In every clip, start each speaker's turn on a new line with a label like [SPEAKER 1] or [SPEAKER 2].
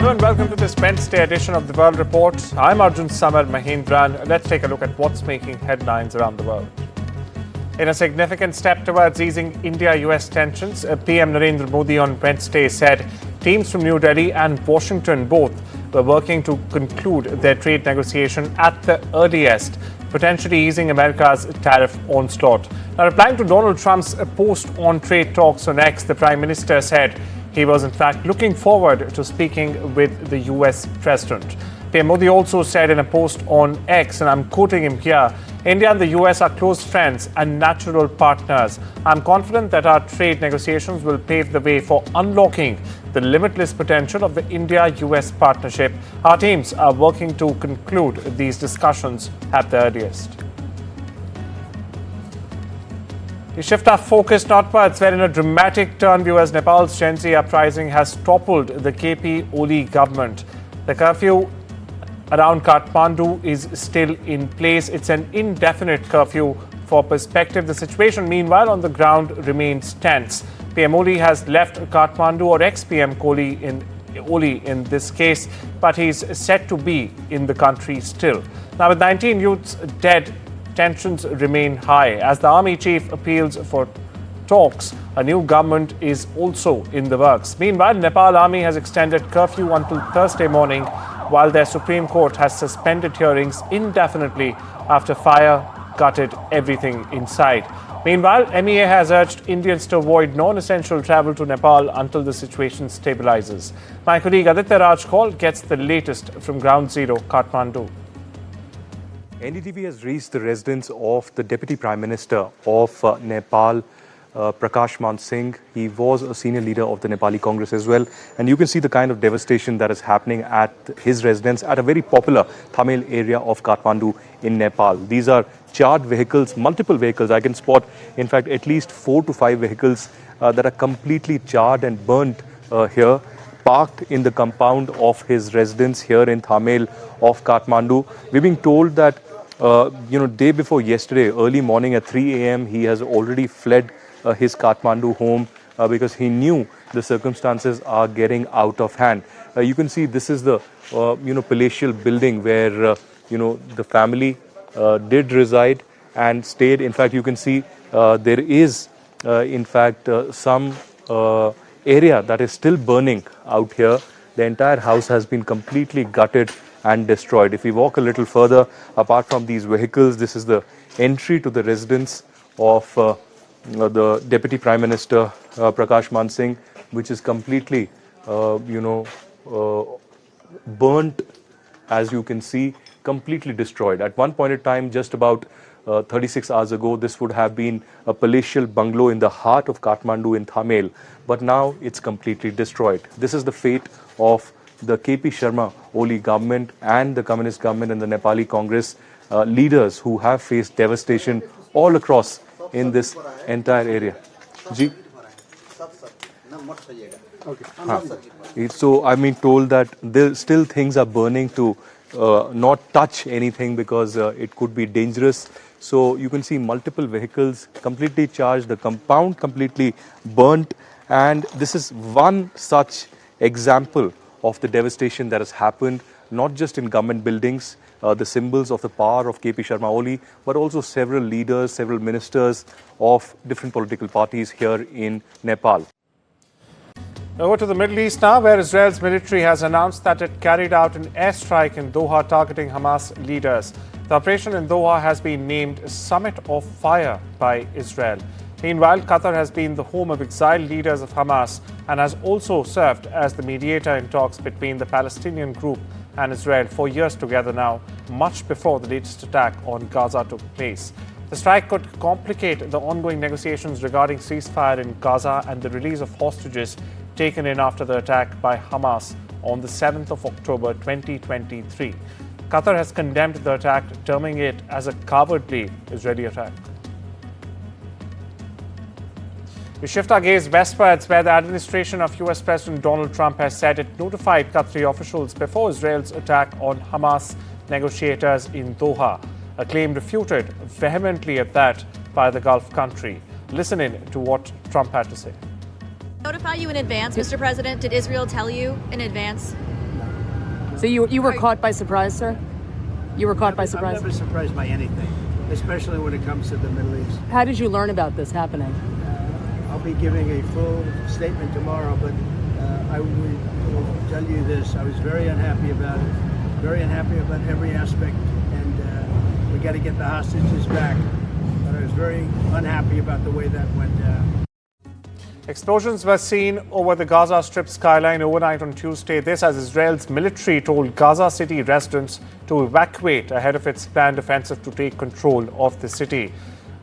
[SPEAKER 1] Hello and welcome to this Wednesday edition of the World Report. I'm Arjun, Samar, Mahendran. Let's take a look at what's making headlines around the world. In a significant step towards easing India-US tensions, PM Narendra Modi on Wednesday said teams from New Delhi and Washington both were working to conclude their trade negotiation at the earliest, potentially easing America's tariff onslaught. Now, replying to Donald Trump's post on trade talks on X, the Prime Minister said he was in fact looking forward to speaking with the US President. PM Modi also said in a post on X, and I'm quoting him here, India and the US are close friends and natural partners. I'm confident that our trade negotiations will pave the way for unlocking the limitless potential of the India-US partnership. Our teams are working to conclude these discussions at the earliest. We shift our focus northwards, where in a dramatic turn view as Nepal's Gen Z uprising has toppled the KP Oli government. The curfew around Kathmandu is still in place. It's an indefinite curfew. For perspective, the situation meanwhile on the ground remains tense. PM Oli has left Kathmandu, or ex-PM Oli in this case, but he's set to be in the country still. Now, with 19 youths dead, tensions remain high. As the army chief appeals for talks, a new government is also in the works. Meanwhile, Nepal army has extended curfew until Thursday morning, while their Supreme Court has suspended hearings indefinitely after fire gutted everything inside. Meanwhile, MEA has urged Indians to avoid non-essential travel to Nepal until the situation stabilizes. My colleague Aditya Raj Kaul gets the latest from Ground Zero, Kathmandu.
[SPEAKER 2] NDTV has reached the residence of the Deputy Prime Minister of Nepal, Prakash Man Singh. He was a senior leader of the Nepali Congress as well. And you can see the kind of devastation that is happening at his residence at a very popular Tamil area of Kathmandu in Nepal. These are charred vehicles, multiple vehicles. I can spot, in fact, at least 4 to 5 vehicles that are completely charred and burnt here, parked in the compound of his residence here in Tamil of Kathmandu. We're being told that, day before yesterday, early morning at 3 a.m., he has already fled his Kathmandu home because he knew the circumstances are getting out of hand. You can see this is the, palatial building where, the family did reside and stayed. In fact, you can see there is, some area that is still burning out here. The entire house has been completely gutted and destroyed. If we walk a little further, apart from these vehicles, this is the entry to the residence of the Deputy Prime Minister, Prakash Man Singh, which is completely, burnt, as you can see, completely destroyed. At one point in time, just about 36 hours ago, this would have been a palatial bungalow in the heart of Kathmandu in Tamil, but now it's completely destroyed. This is the fate of the KP Sharma Oli government and the Communist government and the Nepali Congress leaders who have faced devastation all across in this entire area. Ji? Okay. So I'm being told that there still things are burning to not touch anything because it could be dangerous. So you can see multiple vehicles completely charged, the compound completely burnt, and this is one such example of the devastation that has happened, not just in government buildings, the symbols of the power of KP Sharma Oli, but also several leaders, several ministers of different political parties here in Nepal.
[SPEAKER 1] Over to the Middle East now, where Israel's military has announced that it carried out an airstrike in Doha targeting Hamas leaders. The operation in Doha has been named Summit of Fire by Israel. Meanwhile, Qatar has been the home of exiled leaders of Hamas and has also served as the mediator in talks between the Palestinian group and Israel for years together now, much before the latest attack on Gaza took place. The strike could complicate the ongoing negotiations regarding ceasefire in Gaza and the release of hostages taken in after the attack by Hamas on the 7th of October 2023. Qatar has condemned the attack, terming it as a cowardly Israeli attack. We shift our gaze westwards, where the administration of US President Donald Trump has said it notified Qatari officials before Israel's attack on Hamas negotiators in Doha, a claim refuted vehemently at that by the Gulf country. Listen in to what Trump had to say.
[SPEAKER 3] Notify you in advance, Mr. President? Did Israel tell you in advance? So you were caught by surprise, sir? You were caught by surprise?
[SPEAKER 4] I'm never surprised by anything, especially when it comes to the Middle East.
[SPEAKER 3] How did you learn about this happening?
[SPEAKER 4] I'll be giving a full statement tomorrow, but I will tell you this. I was very unhappy about it, very unhappy about every aspect, and we got to get the hostages back. But I was very unhappy about the way that went down.
[SPEAKER 1] Explosions were seen over the Gaza Strip skyline overnight on Tuesday. This as Israel's military told Gaza City residents to evacuate ahead of its planned offensive to take control of the city.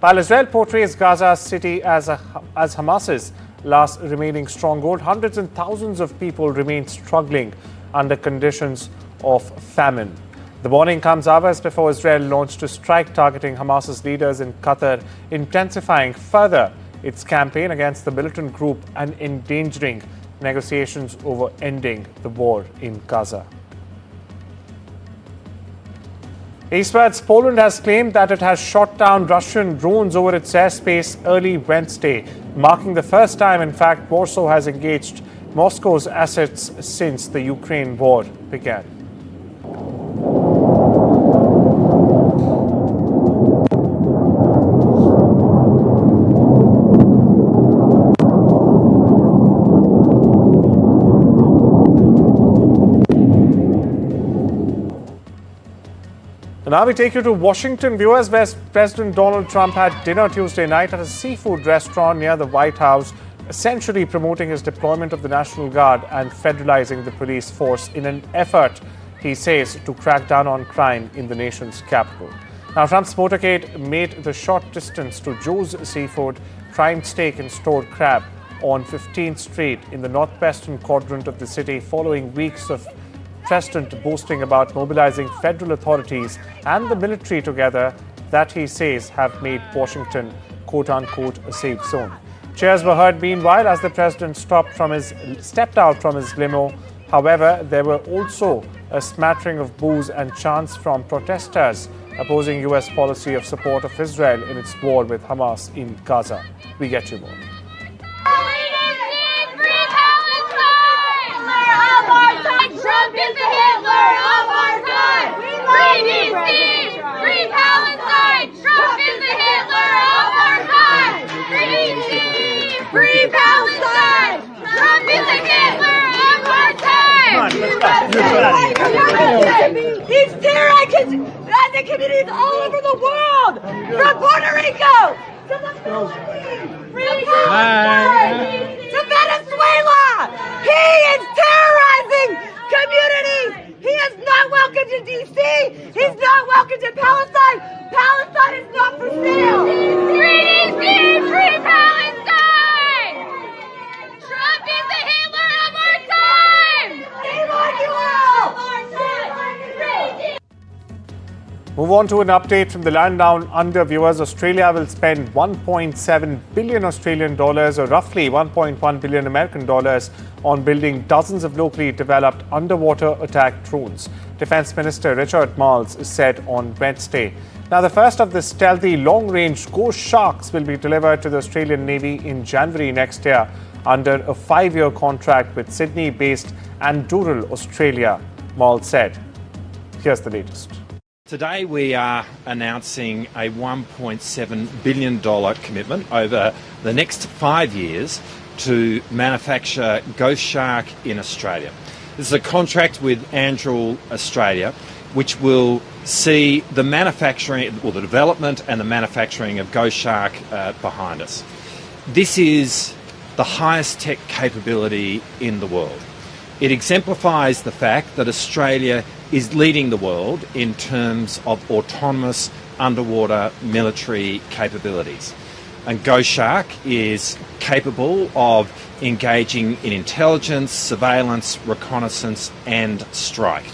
[SPEAKER 1] While Israel portrays Gaza City as Hamas's last remaining stronghold, hundreds and thousands of people remain struggling under conditions of famine. The warning comes hours before Israel launched a strike targeting Hamas's leaders in Qatar, intensifying further its campaign against the militant group and endangering negotiations over ending the war in Gaza. Eastwards, Poland has claimed that it has shot down Russian drones over its airspace early Wednesday, marking the first time, in fact, Warsaw has engaged Moscow's assets since the Ukraine war began. Now we take you to Washington, viewers, where President Donald Trump had dinner Tuesday night at a seafood restaurant near the White House, essentially promoting his deployment of the National Guard and federalizing the police force in an effort, he says, to crack down on crime in the nation's capital. Now, Trump's motorcade made the short distance to Joe's Seafood, prime steak and stored crab on 15th Street in the northwestern quadrant of the city following weeks of President boasting about mobilizing federal authorities and the military together that he says have made Washington, quote-unquote, a safe zone. Cheers were heard meanwhile as the president stepped out from his limo. However, there were also a smattering of boos and chants from protesters opposing U.S. policy of support of Israel in its war with Hamas in Gaza. We get you more.
[SPEAKER 5] Trump is the Hitler of our time! Free DC! Free Palestine! Trump is the Hitler of our time! Free DC! Free Palestine! Trump is the Hitler of our time! He's terrorizing the communities all over the world! From Puerto Rico to the Philippines! Free Palestine! To Venezuela! He is terrorizing communities! He is not welcome to DC! He's not welcome to Palestine! Palestine is not for sale! Free DC! Free Palestine! Trump is the Hitler of our time! Shame on you all!
[SPEAKER 1] Move on to an update from the land down under, viewers. Australia will spend 1.7 billion Australian dollars, or roughly 1.1 billion American dollars, on building dozens of locally developed underwater attack drones. Defence Minister Richard Marles said on Wednesday. Now, the first of the stealthy long-range Ghost Sharks will be delivered to the Australian Navy in January next year under a 5-year contract with Sydney-based Anduril Australia, Marles said. Here's the latest.
[SPEAKER 6] Today we are announcing a $1.7 billion commitment over the next 5 years to manufacture Ghost Shark in Australia. This is a contract with Anduril Australia, which will see the manufacturing, or the development and the manufacturing of Ghost Shark behind us. This is the highest tech capability in the world. It exemplifies the fact that Australia is leading the world in terms of autonomous underwater military capabilities. And Ghost Shark is capable of engaging in intelligence, surveillance, reconnaissance and strike.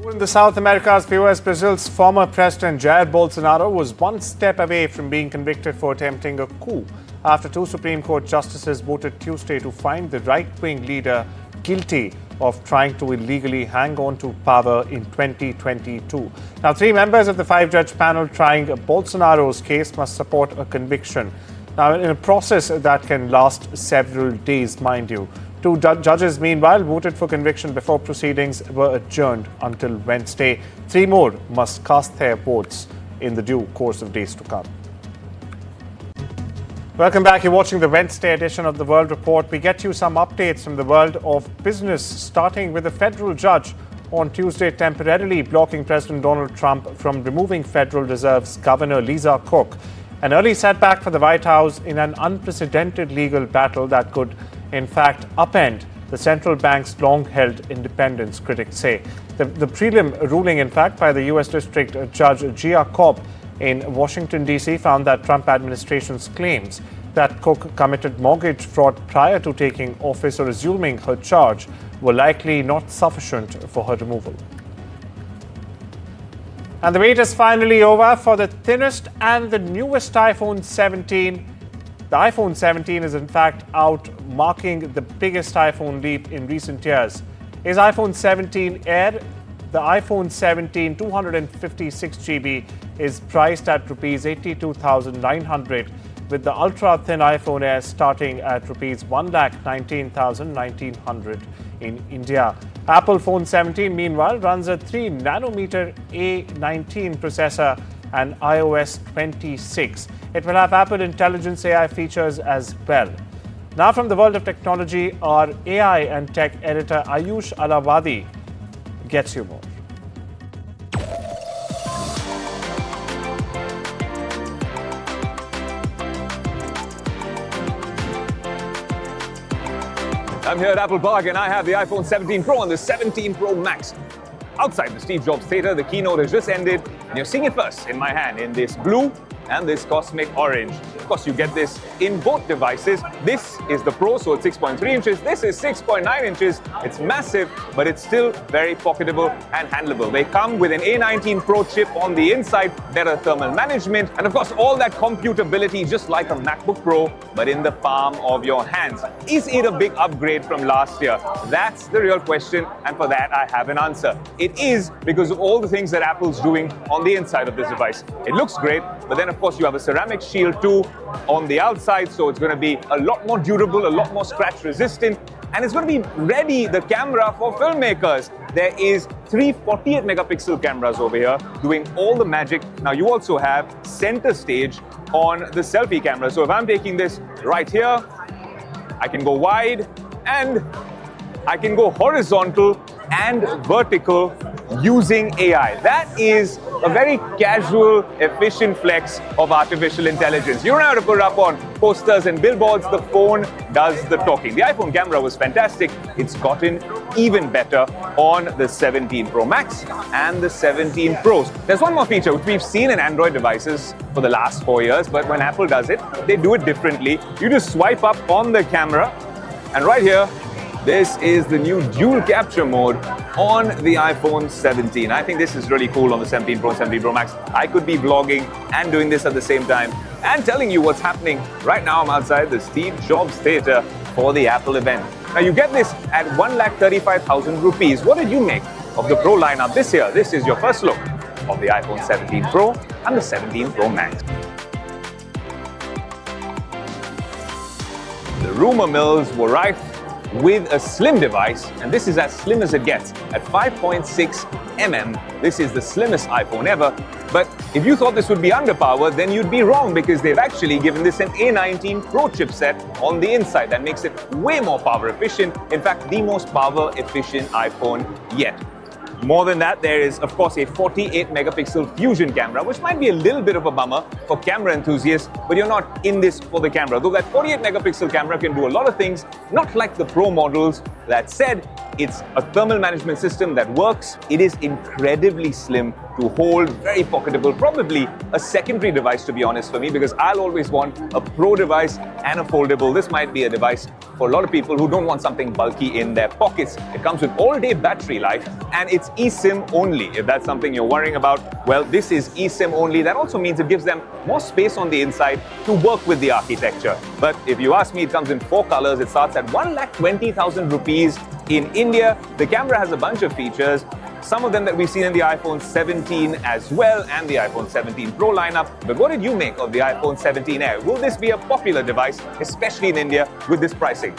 [SPEAKER 1] In the South Americas, viewers, Brazil's former president Jair Bolsonaro was one step away from being convicted for attempting a coup after 2 Supreme Court justices voted Tuesday to find the right-wing leader guilty of trying to illegally hang on to power in 2022. Now, 3 members of the 5-judge panel trying Bolsonaro's case must support a conviction. Now, in a process that can last several days, mind you. Two judges, meanwhile, voted for conviction before proceedings were adjourned until Wednesday. 3 more must cast their votes in the due course of days to come. Welcome back. You're watching the Wednesday edition of the World Report. We get you some updates from the world of business, starting with a federal judge on Tuesday temporarily blocking President Donald Trump from removing Federal Reserve's Governor Lisa Cook. An early setback for the White House in an unprecedented legal battle that could, in fact, upend the central bank's long-held independence, critics say. The prelim ruling, in fact, by the U.S. District Judge Gia Cobb in Washington, D.C., found that Trump administration's claims that Cook committed mortgage fraud prior to taking office or assuming her charge were likely not sufficient for her removal. And the wait is finally over for the thinnest and the newest iPhone 17. The iPhone 17 is in fact out, marking the biggest iPhone leap in recent years. Is iPhone 17 Air? The iPhone 17 256GB is priced at Rs 82,900, with the ultra-thin iPhone Air starting at Rs 1,19,900 in India. Apple phone 17, meanwhile, runs a 3nm A19 processor and iOS 26. It will have Apple Intelligence AI features as well. Now from the world of technology, our AI and tech editor Ayush Alawadi gets you more.
[SPEAKER 7] I'm here at Apple Park and I have the iPhone 17 Pro and the 17 Pro Max. Outside the Steve Jobs Theatre, the keynote has just ended, and you're seeing it first in my hand in this blue and this cosmic orange. Of course, you get this in both devices. This is the Pro, so it's 6.3 inches. This is 6.9 inches. It's massive, but it's still very pocketable and handleable. They come with an A19 Pro chip on the inside, better thermal management, and of course, all that computability just like a MacBook Pro, but in the palm of your hands. Is it a big upgrade from last year? That's the real question, and for that, I have an answer. It is, because of all the things that Apple's doing on the inside of this device. It looks great, but then of course you have a ceramic shield too on the outside, so it's going to be a lot more durable, a lot more scratch resistant, and it's going to be ready, the camera, for filmmakers. There is 3 48 megapixel cameras over here doing all the magic. Now you also have center stage on the selfie camera. So if I'm taking this right here, I can go wide and I can go horizontal and vertical using AI. That is a very casual, efficient flex of artificial intelligence. You don't have to put it up on posters and billboards. The phone does the talking. The iPhone camera was fantastic. It's gotten even better on the 17 Pro Max and the 17 Pros. There's one more feature which we've seen in Android devices for the last 4 years, but when Apple does it, they do it differently. You just swipe up on the camera, and right here, this is the new dual capture mode on the iPhone 17. I think this is really cool on the 17 Pro, 17 Pro Max. I could be vlogging and doing this at the same time and telling you what's happening. Right now, I'm outside the Steve Jobs Theatre for the Apple event. Now, you get this at 1,35,000 rupees. What did you make of the Pro lineup this year? This is your first look of the iPhone 17 Pro and the 17 Pro Max. The rumor mills were rife with a slim device, and this is as slim as it gets at 5.6 mm. This is the slimmest iPhone ever. But if you thought this would be underpowered, then you'd be wrong, because they've actually given this an A19 Pro chipset on the inside that makes it way more power efficient. In fact, the most power efficient iPhone yet. More than that, there is, of course, a 48 megapixel fusion camera, which might be a little bit of a bummer for camera enthusiasts, but you're not in this for the camera. Though that 48 megapixel camera can do a lot of things, not like the Pro models. That said, it's a thermal management system that works. It is incredibly slim to hold, very pocketable, probably a secondary device, to be honest, for me, because I'll always want a Pro device and a foldable. This might be a device for a lot of people who don't want something bulky in their pockets. It comes with all-day battery life, and it's eSIM only. If that's something you're worrying about, well, this is eSIM only. That also means it gives them more space on the inside to work with the architecture. But if you ask me, it comes in 4 colors. It starts at 1,20,000 rupees in India. The camera has a bunch of features, some of them that we've seen in the iPhone 17 as well, and the iPhone 17 Pro lineup. But what did you make of the iPhone 17 Air? Will this be a popular device, especially in India, with this pricing?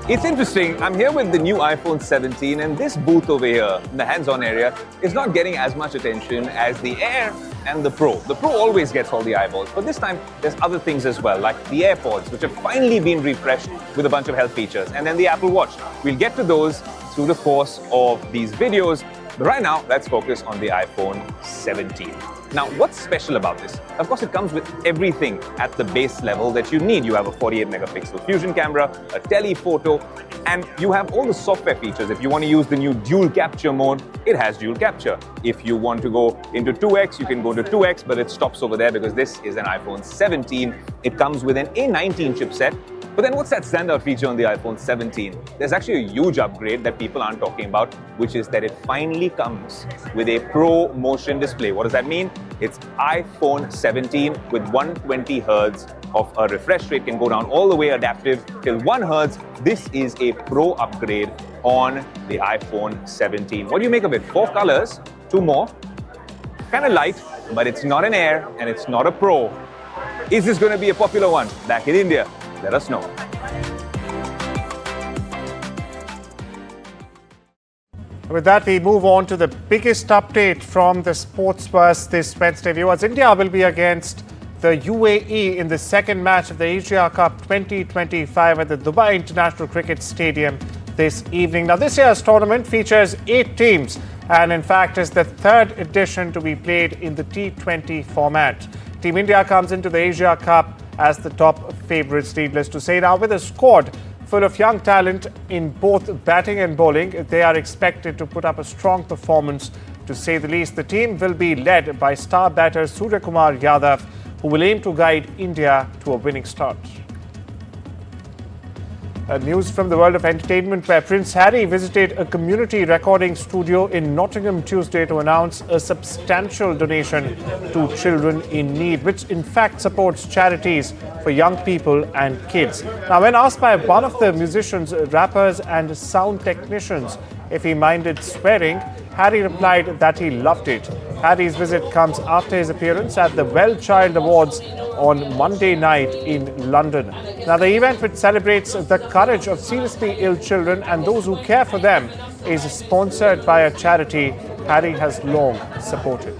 [SPEAKER 7] It's interesting, I'm here with the new iPhone 17 and this booth over here, in the hands-on area, is not getting as much attention as the Air and the Pro. The Pro always gets all the eyeballs, but this time there's other things as well, like the AirPods, which have finally been refreshed with a bunch of health features, and then the Apple Watch. We'll get to those through the course of these videos, but right now, let's focus on the iPhone 17. Now, what's special about this? Of course, it comes with everything at the base level that you need. You have a 48 megapixel fusion camera, a telephoto, and you have all the software features. If you want to use the new dual capture mode, it has dual capture. If you want to go into 2x, you can go to 2x, but it stops over there because this is an iPhone 17. It comes with an A19 chipset. But then what's that standout feature on the iPhone 17? There's actually a huge upgrade that people aren't talking about, which is that it finally comes with a Pro Motion display. What does that mean? It's iPhone 17 with 120 Hertz of a refresh rate, can go down all the way adaptive till 1 Hertz. This is a Pro upgrade on the iPhone 17. What do you make of it? 4 colors, 2 more. Kind of light, but it's not an Air and it's not a Pro. Is this going to be a popular one back in India? Let us know.
[SPEAKER 1] With that, we move on to the biggest update from the sports bus this Wednesday. Viewers, India will be against the UAE in the second match of the Asia Cup 2025 at the Dubai International Cricket Stadium this evening. Now, this year's tournament features 8 teams and, in fact, is the 3rd edition to be played in the T20 format. Team India comes into the Asia Cup as the top favourites, needless to say. Now, with a squad full of young talent in both batting and bowling, they are expected to put up a strong performance, to say the least. The team will be led by star batter Suryakumar Yadav, who will aim to guide India to a winning start. News from the world of entertainment, where Prince Harry visited a community recording studio in Nottingham Tuesday to announce a substantial donation to children in need, which in fact supports charities for young people and kids. Now, when asked by one of the musicians, rappers and sound technicians if he minded swearing, Harry replied that he loved it. Harry's visit comes after his appearance at the Well Child Awards on Monday night in London. Now, the event, which celebrates the courage of seriously ill children and those who care for them, is sponsored by a charity Harry has long supported.